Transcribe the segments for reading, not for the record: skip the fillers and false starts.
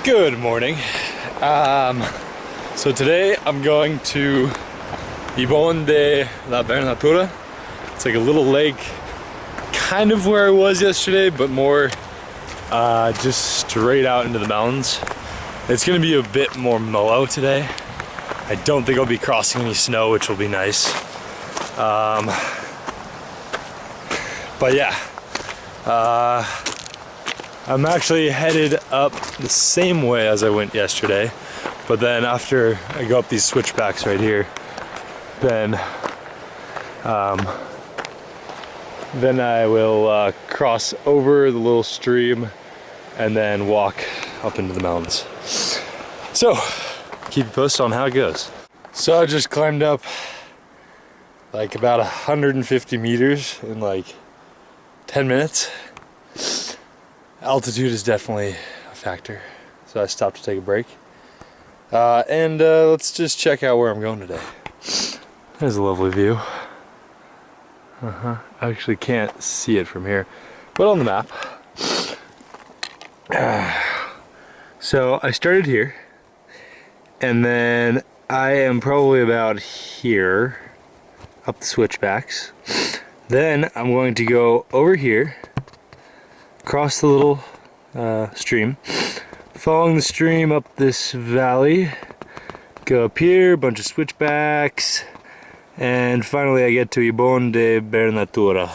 Good morning. So today I'm going to Ibon de la Bernatura. It's like a little lake, kind of where I was yesterday, but more just straight out into the mountains. It's gonna be a bit more mellow today. I don't think I'll be crossing any snow, which will be nice. But yeah, I'm actually headed up the same way as I went yesterday, but then after I go up these switchbacks right here, then I will cross over the little stream and then walk up into the mountains. So, keep you posted on how it goes. So I just climbed up like about 150 meters in like 10 minutes. Altitude is definitely a factor, so I stopped to take a break. And let's just check out where I'm going today. There's a lovely view. I actually can't see it from here, but on the map. So I started here, and then I am probably about here, up the switchbacks. Then I'm going to go over here, cross the little stream, following the stream up this valley, go up here, bunch of switchbacks, and finally I get to Ibon de Bernatura.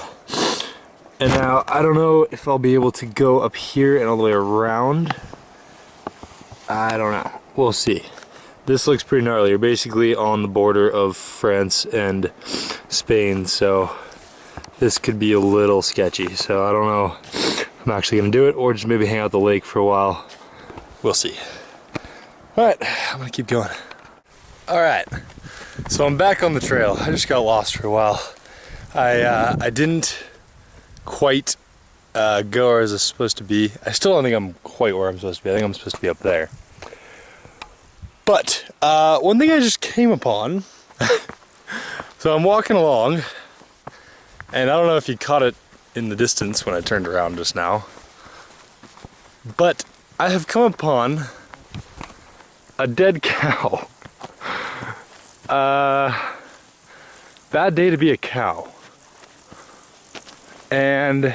And now I don't know if I'll be able to go up here and all the way around. I don't know, we'll see. This looks pretty gnarly. You're basically on the border of France and Spain, so this could be a little sketchy. So I don't know if I'm actually gonna do it or just maybe hang out at the lake for a while. We'll see. All right, I'm gonna keep going. All right, so I'm back on the trail. I just got lost for a while. I didn't quite go where I was supposed to be. I still don't think I'm quite where I'm supposed to be. I think I'm supposed to be up there. But one thing I just came upon, so I'm walking along, and I don't know if you caught it in the distance when I turned around just now, but I have come upon a dead cow. Bad day to be a cow. And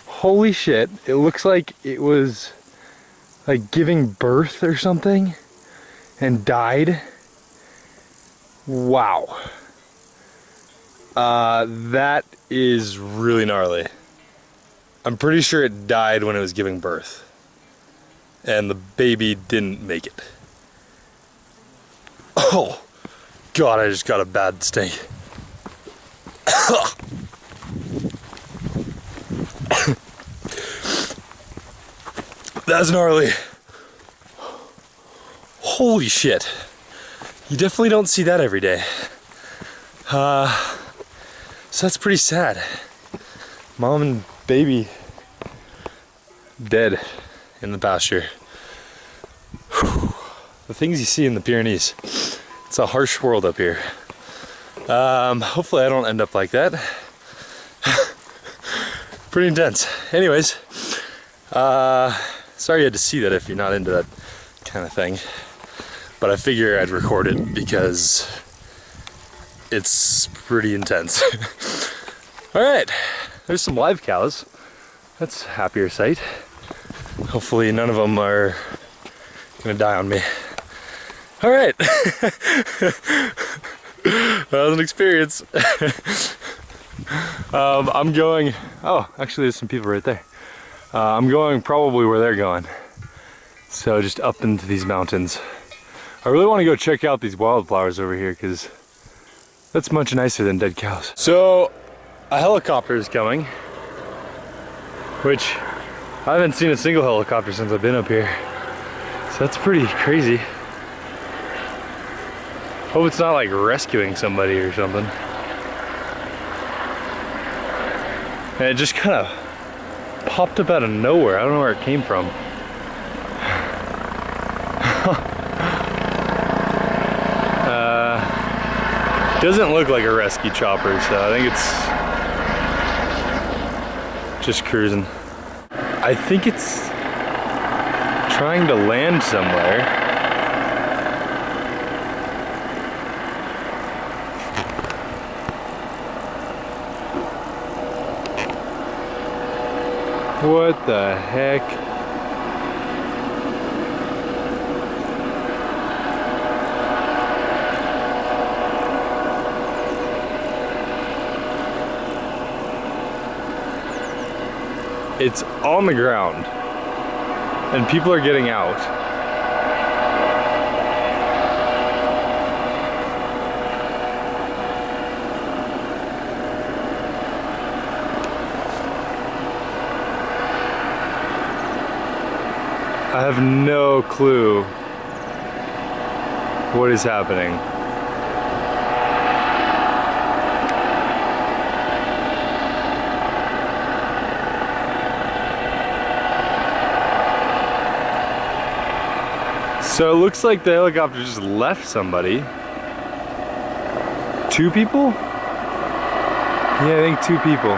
holy shit, it looks like it was like giving birth or something and died. Wow. That is really gnarly. I'm pretty sure it died when it was giving birth, and the baby didn't make it. Oh God, I just got a bad stink. That's gnarly. Holy shit. You definitely don't see that every day. So that's pretty sad. Mom and baby dead in the pasture. Whew. The things you see in the Pyrenees. It's a harsh world up here. Hopefully I don't end up like that. Pretty intense. Anyways, sorry you had to see that if you're not into that kind of thing. But I figure I'd record it because it's pretty intense. All right, there's some live cows. That's a happier sight. Hopefully none of them are gonna die on me. All right, that was an experience. I'm going, oh, actually there's some people right there. I'm going probably where they're going. So just up into these mountains. I really want to go check out these wildflowers over here because that's much nicer than dead cows. So a helicopter is coming, which I haven't seen a single helicopter since I've been up here. So that's pretty crazy. Hope it's not like rescuing somebody or something. And it just kind of popped up out of nowhere. I don't know where it came from. Doesn't look like a rescue chopper, so I think it's just cruising. I think it's trying to land somewhere. What the heck? It's on the ground and people are getting out. I have no clue what is happening. So it looks like the helicopter just left somebody. 2 people? Yeah, I think 2 people.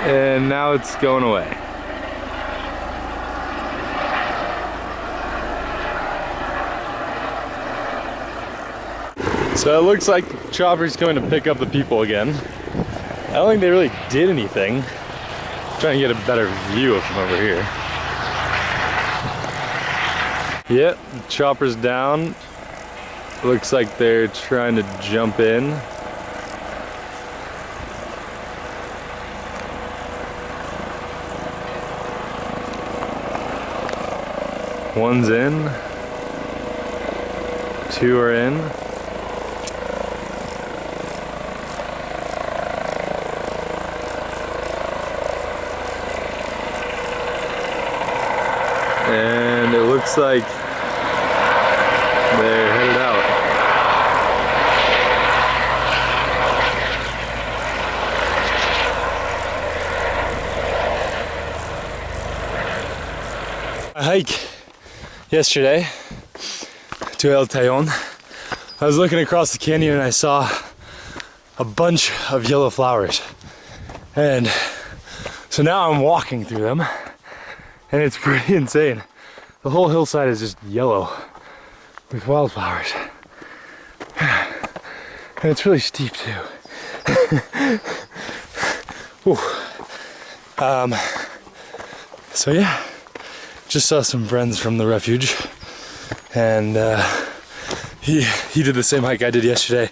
And now it's going away. So it looks like the chopper's going to pick up the people again. I don't think they really did anything. I'm trying to get a better view of them over here. Yep, the chopper's down. Looks like they're trying to jump in. One's in, 2 are in. And it looks like they're headed out. I hike yesterday to El Tajon. I was looking across the canyon and I saw a bunch of yellow flowers. And so now I'm walking through them and it's pretty insane. The whole hillside is just yellow with wildflowers. And it's really steep too. So yeah. Just saw some friends from the refuge, and he did the same hike I did yesterday,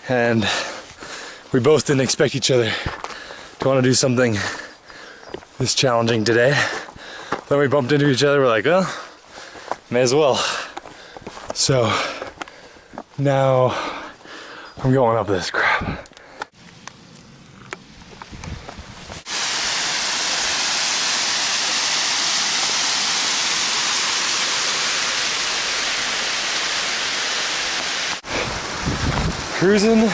and we both didn't expect each other to want to do something this challenging today. Then we bumped into each other, we're like, well, may as well. So now I'm going up this crap. Cruising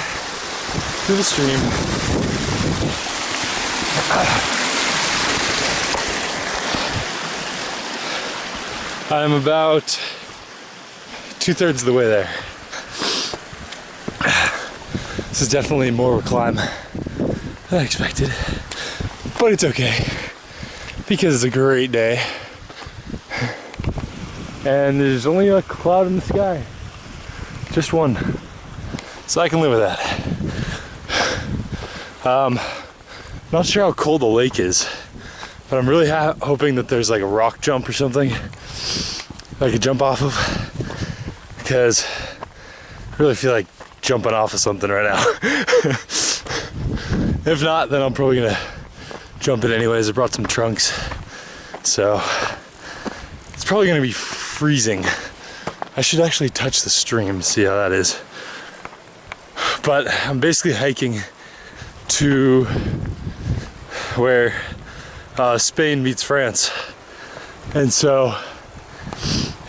through the stream. I'm about 2/3 of the way there. This is definitely more of a climb than I expected, but it's okay because it's a great day and there's only a cloud in the sky, just one. So I can live with that. Not sure how cold the lake is, but I'm really hoping that there's like a rock jump or something I could jump off of, because I really feel like jumping off of something right now. If not, then I'm probably gonna jump it anyways. I brought some trunks, so it's probably gonna be freezing. I should actually touch the stream, see how that is. But I'm basically hiking to where Spain meets France, and so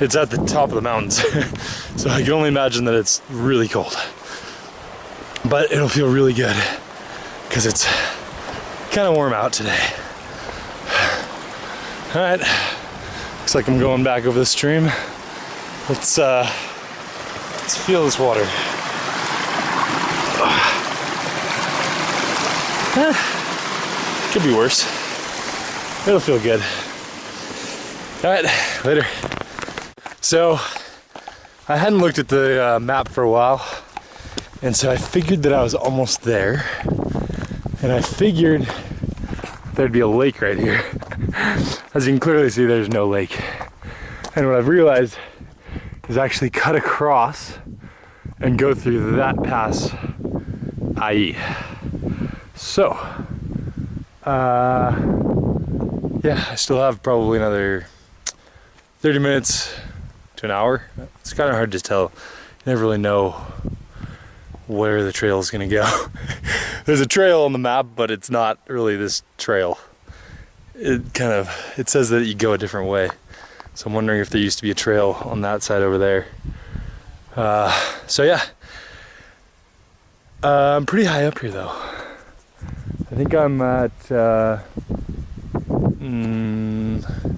it's at the top of the mountains. So I can only imagine that it's really cold, but it'll feel really good because it's kind of warm out today. All right, looks like I'm going back over the stream. Let's feel this water. Could be worse. It'll feel good. All right, later. So, I hadn't looked at the map for a while, and so I figured that I was almost there, and I figured there'd be a lake right here. As you can clearly see, there's no lake. And what I've realized is actually cut across and go through that pass, IE. So, yeah, I still have probably another 30 minutes to an hour. It's kind of hard to tell. You never really know where the trail is gonna go. There's a trail on the map, but it's not really this trail. It says that you go a different way. So I'm wondering if there used to be a trail on that side over there. So yeah, I'm pretty high up here though. I think I'm at,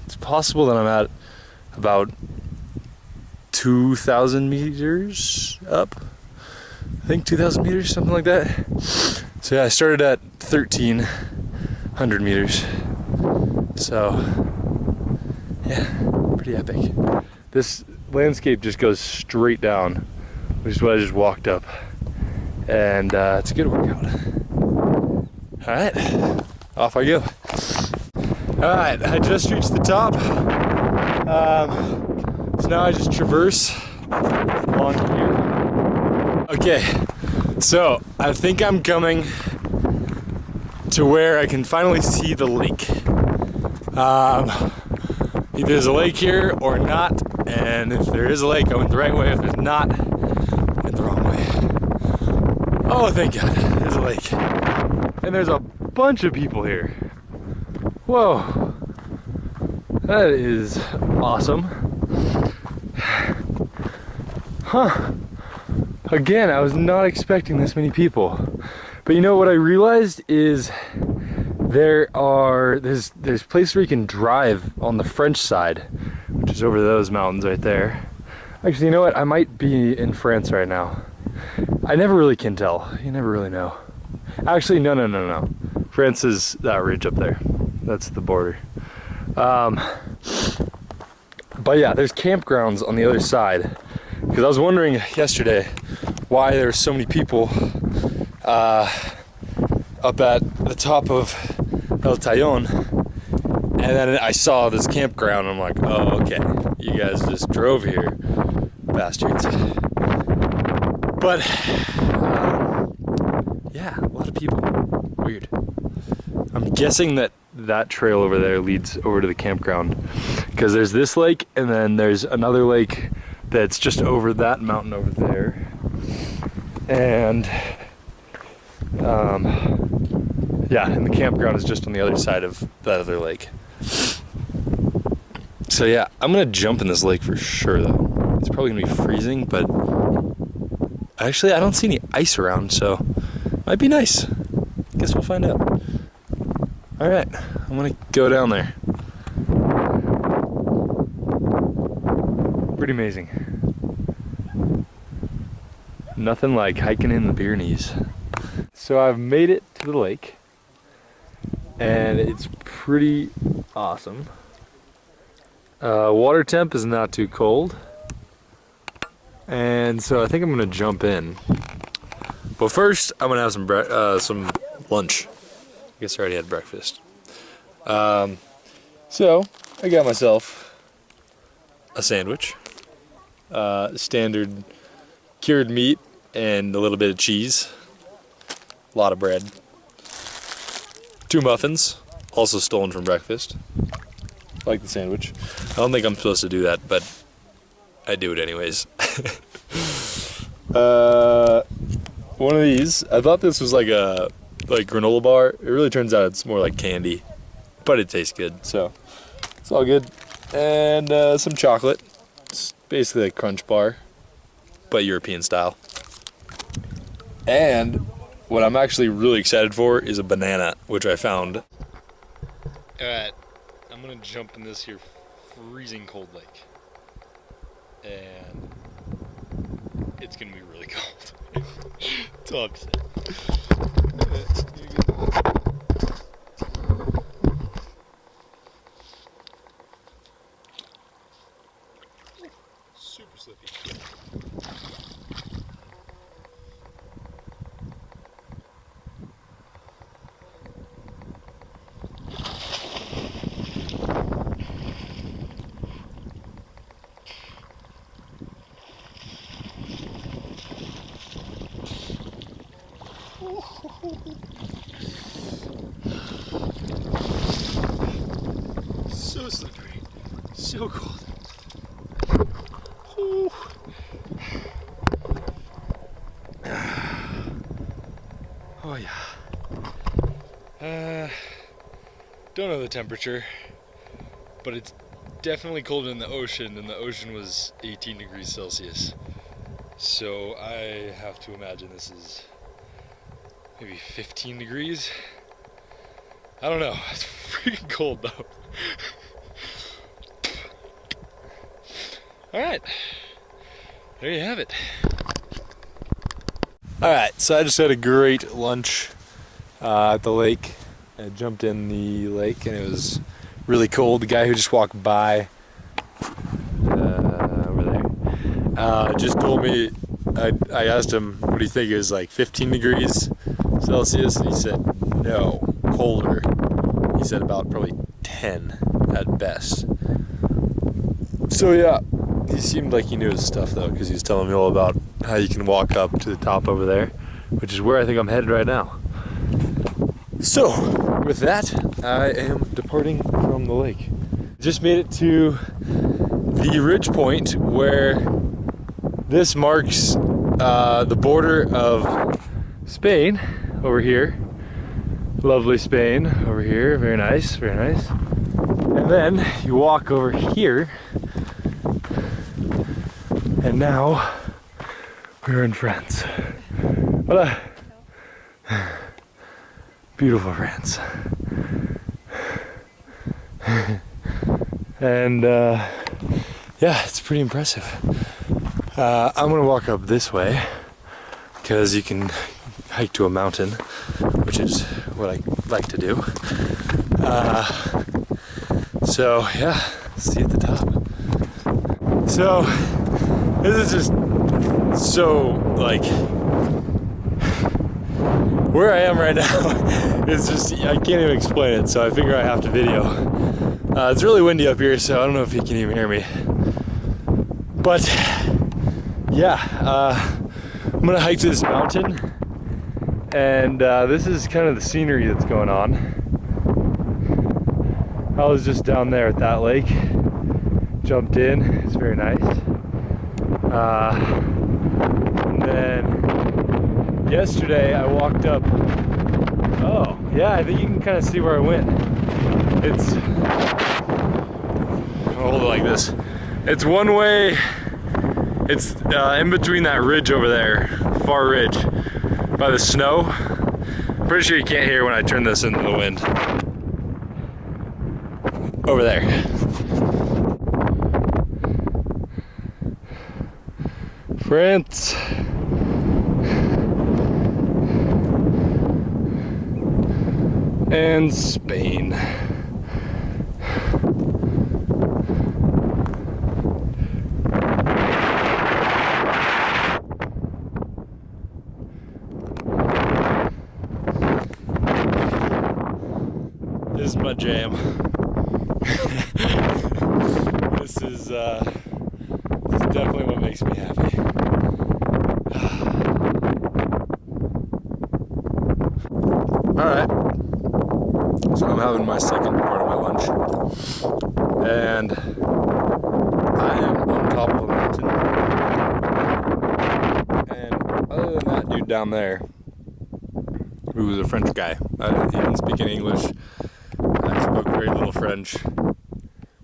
it's possible that I'm at about 2,000 meters up. I think 2,000 meters, something like that. So yeah, I started at 1,300 meters. So yeah, pretty epic. This landscape just goes straight down, which is what I just walked up. And it's a good workout. All right, off I go. All right, I just reached the top. So now I just traverse along here. Okay, so I think I'm coming to where I can finally see the lake. Either there's a lake here or not, and if there is a lake, I went the right way. If there's not, I went the wrong way. Oh, thank God, there's a lake. And there's a bunch of people here. Whoa, that is awesome. Huh. Again, I was not expecting this many people. But you know what I realized is there's places where you can drive on the French side, which is over those mountains right there. Actually, you know what? I might be in France right now. I never really can tell. You never really know. Actually, no. France is that ridge up there. That's the border. But yeah, there's campgrounds on the other side. Because I was wondering yesterday why there were so many people up at the top of El Taillon, and then I saw this campground and I'm like, oh, okay, you guys just drove here, bastards. But yeah, a lot of people. Weird. I'm guessing that trail over there leads over to the campground, because there's this lake and then there's another lake that's just over that mountain over there, and yeah, and the campground is just on the other side of that other lake. So yeah, I'm gonna jump in this lake for sure though. It's probably gonna be freezing, but actually I don't see any ice around, so it might be nice. Guess we'll find out. All right, I'm gonna go down there. Pretty amazing. Nothing like hiking in the Pyrenees. So I've made it to the lake, and it's pretty awesome. Water temp is not too cold, and so I think I'm gonna jump in. But first, I'm gonna have some lunch. I guess I already had breakfast. So I got myself a sandwich, standard cured meat and a little bit of cheese, a lot of bread, 2 muffins, also stolen from breakfast. I like the sandwich. I don't think I'm supposed to do that, but I do it anyways. One of these, I thought this was like a granola bar. It really turns out it's more like candy, but it tastes good, so it's all good. And some chocolate. It's basically a Crunch bar, but European style. And what I'm actually really excited for is a banana, which I found. Alright, I'm gonna jump in this here freezing cold lake. And it's gonna be really cold. It's all upset. So slippery, so cold. Oh yeah. Don't know the temperature, but it's definitely colder in the ocean, and the ocean was 18 degrees Celsius. So I have to imagine this is maybe 15 degrees. I don't know. It's freaking cold though. Alright. There you have it. Alright, so I just had a great lunch at the lake. I jumped in the lake and it was really cold. The guy who just walked by over there just told me, I asked him, what do you think? It was like 15 degrees Celsius, and he said no, colder. He said about probably 10 at best. So yeah, he seemed like he knew his stuff though, because he was telling me all about how you can walk up to the top over there, which is where I think I'm headed right now. So, with that, I am departing from the lake. Just made it to the ridge point where this marks the border of Spain over here. Lovely Spain over here, very nice, very nice. And then you walk over here, and now we're in France. Voilà. Beautiful France. And yeah, it's pretty impressive. I'm gonna walk up this way because you can hike to a mountain, which is what I like to do. So yeah, see you at the top. So this is just so like, where I am right now is just, I can't even explain it, so I figure I have to video. It's really windy up here, so I don't know if you can even hear me. But yeah, I'm gonna hike to this mountain, and this is kind of the scenery that's going on. I was just down there at that lake, jumped in, it's very nice. And then yesterday I walked up, oh yeah, I think you can kind of see where I went. It's, I'll hold it like this. It's one way, it's in between that ridge over there, far ridge, by the snow. Pretty sure you can't hear when I turn this into the wind. Over there. France. And Spain. This is my jam. This is definitely what makes me happy. Alright, so I'm having my second part of my lunch, and I am on top of a mountain, and other than that dude down there, who was a French guy, he didn't speak any English, I spoke very little French.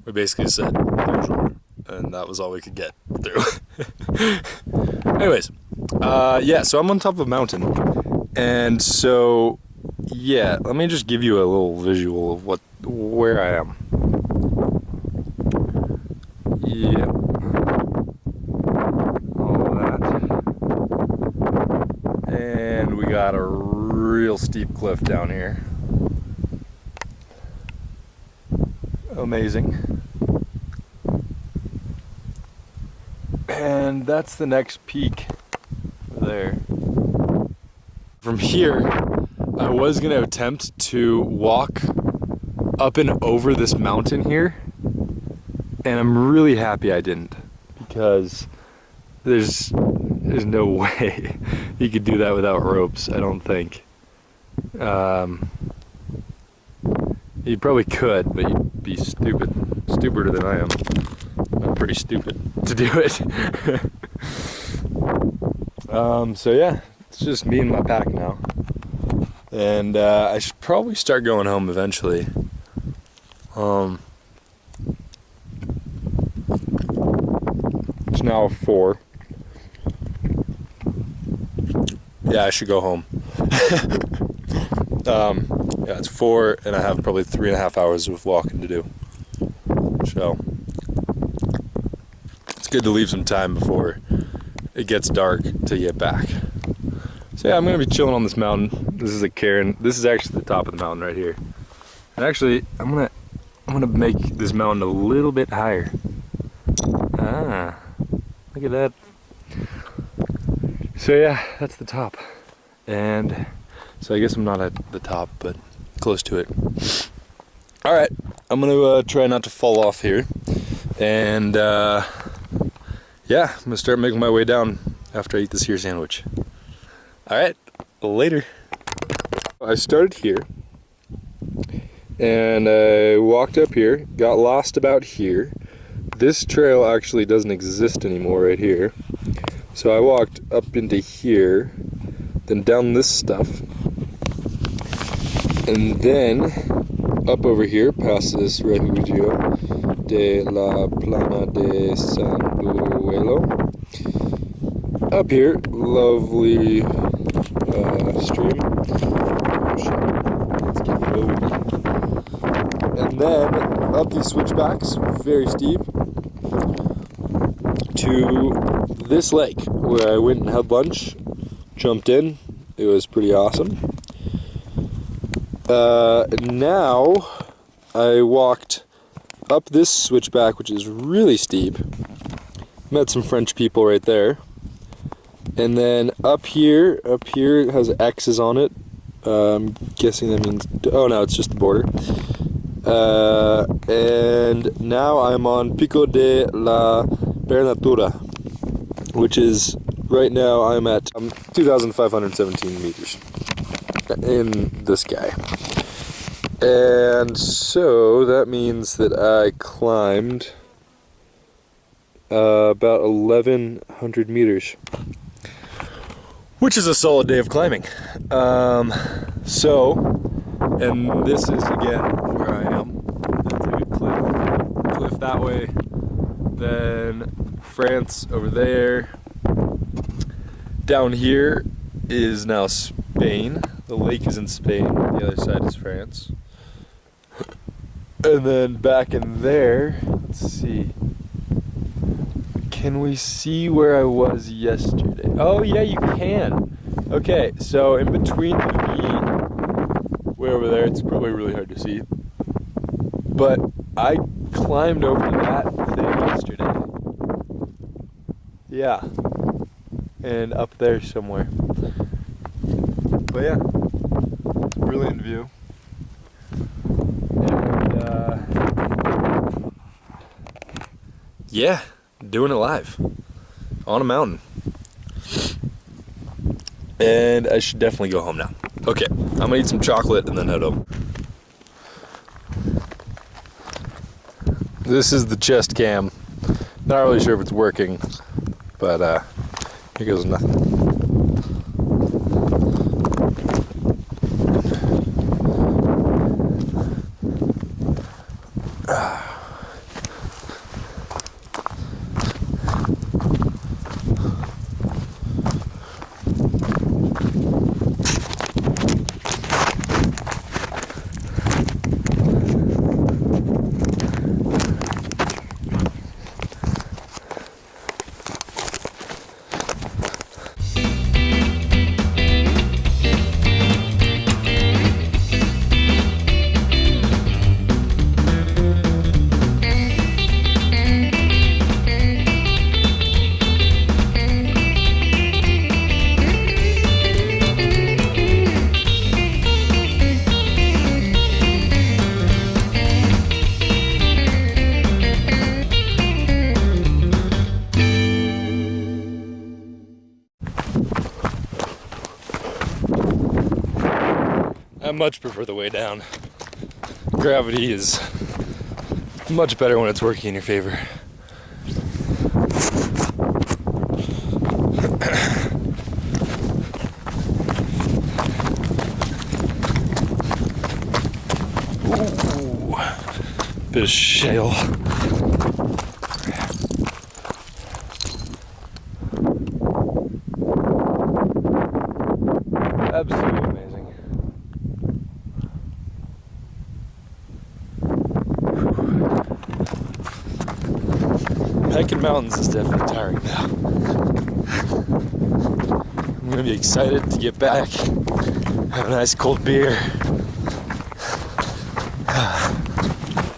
We basically said bonjour, and that was all we could get through. Anyways, yeah, so I'm on top of a mountain, and so yeah, let me just give you a little visual of where I am. Yeah, all that, and we got a real steep cliff down here. Amazing. And And that's the next peak there. From here, I was gonna attempt to walk up and over this mountain here, and I'm really happy I didn't, because there's no way you could do that without ropes, I don't think. You probably could, but you'd be stupider than I am. I'm pretty stupid to do it. So yeah, it's just me and my pack now. And I should probably start going home eventually. It's now 4. Yeah, I should go home. Yeah, it's 4 and I have probably 3.5 hours of walking to do. So it's good to leave some time before it gets dark to get back. So yeah, I'm gonna be chilling on this mountain. This is a cairn. This is actually the top of the mountain right here. And actually, I'm gonna make this mountain a little bit higher. Ah, look at that. So yeah, that's the top. And so I guess I'm not at the top, but close to it. All right, I'm gonna try not to fall off here. And yeah, I'm gonna start making my way down after I eat this here sandwich. All right, later. I started here and I walked up here, got lost about here. This trail actually doesn't exist anymore right here. So I walked up into here, then down this stuff, and then up over here past this Refugio de la Plana de San Buelo. Up here, lovely stream. Let's get moving. And then up these switchbacks, very steep, to this lake where I went and had lunch, jumped in. It was pretty awesome. Now I walked up this switchback, which is really steep. Met some French people right there. And then up here it has X's on it. I'm guessing that means, oh no, it's just the border. And now I'm on Pico de la Bernatura, which is, right now I'm at 2,517 meters in the sky. And so that means that I climbed about 1,100 meters, which is a solid day of climbing. And this is again where I am. That's a good cliff that way. Then France over there. Down here is now Spain. The lake is in Spain. The other side is France. And then back in there, let's see. Can we see where I was yesterday? Oh yeah, you can. Okay, so in between the V, way over there, it's probably really hard to see. But I climbed over that thing yesterday. Yeah. And up there somewhere. But yeah, it's a brilliant view. And yeah, doing it live on a mountain. And I should definitely go home now. Okay, I'm gonna eat some chocolate and then head home. This is the chest cam. Not really sure if it's working, but here goes nothing. I much prefer the way down. Gravity is much better when it's working in your favor. Ooh, bit of shale. Absolutely amazing. Hiking mountains is definitely tiring now. I'm gonna be excited to get back, have a nice cold beer.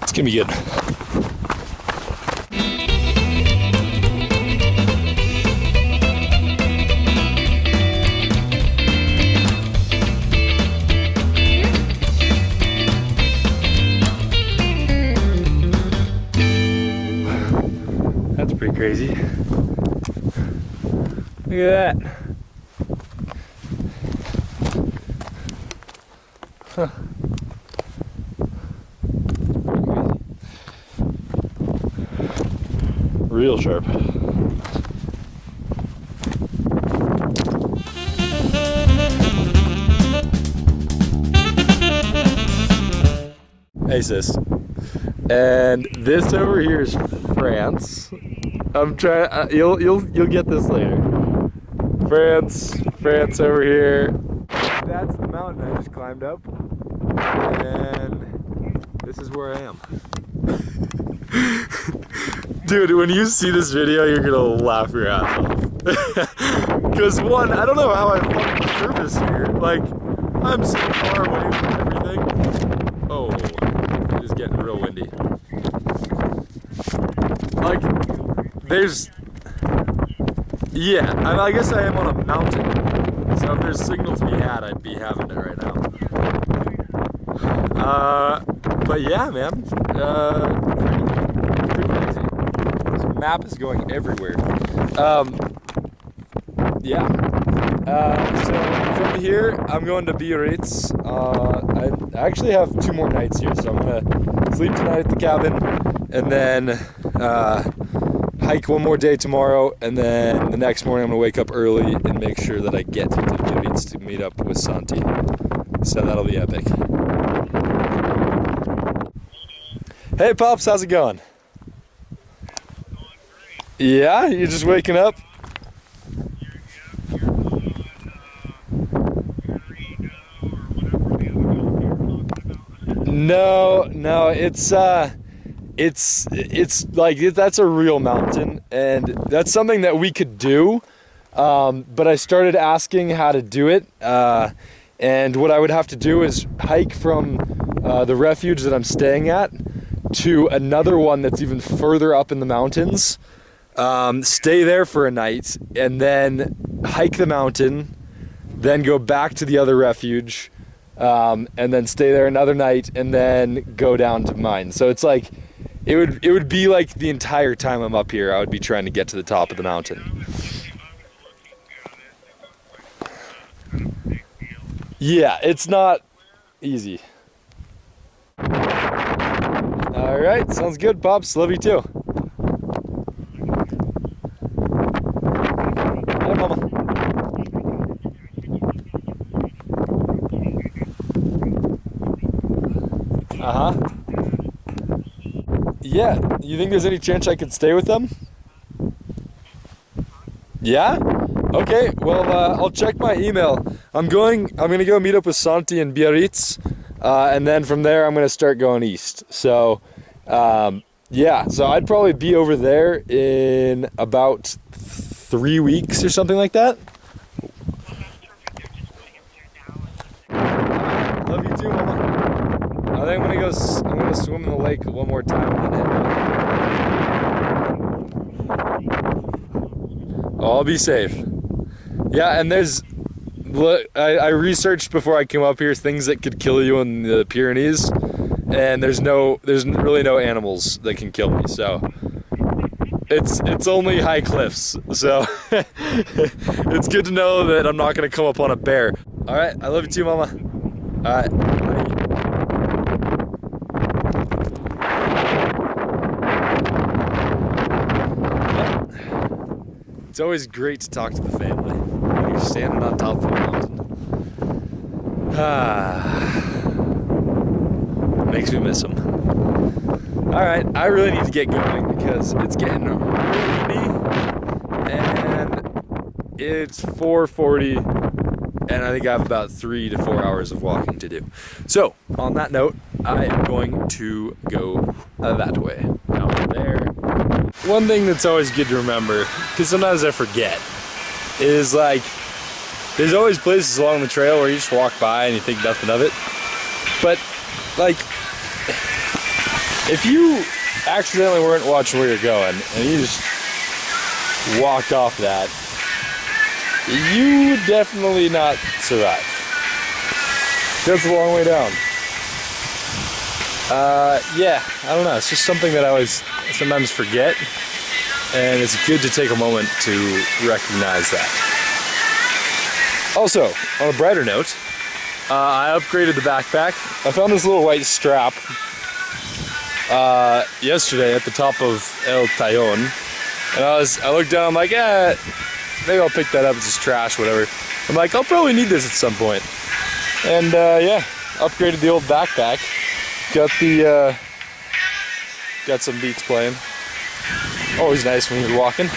It's gonna be good. That's pretty crazy. Look at that. Huh. Real sharp. Hey sis. And this over here is France. I'm trying. You'll get this later. France over here. That's the mountain I just climbed up, and this is where I am. Dude, when you see this video, you're gonna laugh your ass off. Because one, I don't know how I fucking surface here. Like, I'm so far away from everything. Oh, it is getting real windy. Like, yeah, I guess I am on a mountain. So if there's signal to be had, I'd be having it right now. But yeah, man. Pretty crazy. This map is going everywhere. Yeah. So from here, I'm going to Biarritz. I actually have 2 more nights here, so I'm gonna sleep tonight at the cabin, and then hike 1 more day tomorrow, and then the next morning I'm gonna wake up early and make sure that I get to Biarritz to meet up with Santi. So that'll be epic. Hey Pops, how's it going? Yeah, you're just waking up? No, it's like, that's a real mountain, and that's something that we could do, but I started asking how to do it, and what I would have to do is hike from the refuge that I'm staying at to another one that's even further up in the mountains, stay there for a night, and then hike the mountain, then go back to the other refuge, and then stay there another night, and then go down to mine. So it's like, it would be like the entire time I'm up here, I would be trying to get to the top of the mountain. Yeah, it's not easy. All right, sounds good, Pops. Love you too. Hi, Mama. Uh-huh. Yeah, you think there's any chance I could stay with them? Yeah? Okay, well, I'll check my email. I'm gonna go meet up with Santi in Biarritz, and then from there I'm gonna start going east. So, yeah, so I'd probably be over there in about 3 weeks or something like that. Love you too, Mama. I think I'm gonna swim in the lake 1 more time and then head. I'll be safe. Yeah, and I researched before I came up here things that could kill you in the Pyrenees, and there's really no animals that can kill me. So it's only high cliffs. So it's good to know that I'm not gonna come up on a bear. All right, I love you too, Mama. It's always great to talk to the family when you're standing on top of a mountain. Makes me miss them. All right, I really need to get going because it's getting windy and it's 4:40 and I think I have about 3 to 4 hours of walking to do. So on that note, I am going to go that way, out there. One thing that's always good to remember, because sometimes I forget, is like, there's always places along the trail where you just walk by and you think nothing of it. But like, if you accidentally weren't watching where you're going and you just walked off that, you would definitely not survive. That's a long way down. Yeah, I don't know. It's just something that I always sometimes forget, and it's good to take a moment to recognize that. Also, on a brighter note, I upgraded the backpack. I found this little white strap yesterday at the top of El Tajon, and I looked down. I'm like, maybe I'll pick that up. It's just trash, whatever. I'm like, I'll probably need this at some point. And yeah, upgraded the old backpack. Got some beats playing. Always nice when you're walking.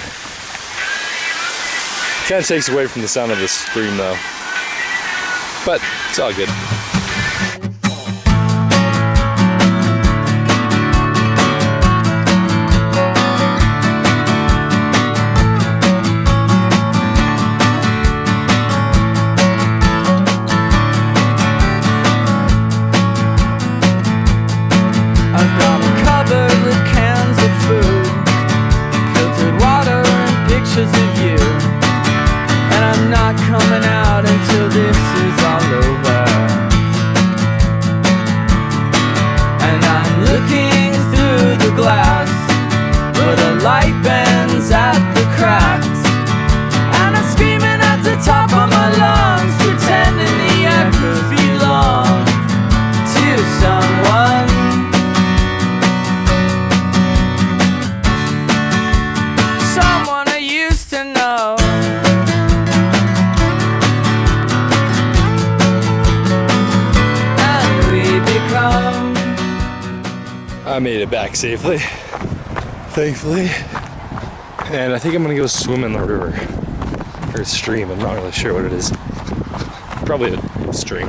Kind of takes away from the sound of the stream though. But it's all good. I made it back safely, thankfully, and I think I'm gonna go swim in the river, or stream. I'm not really sure what it is, probably a stream.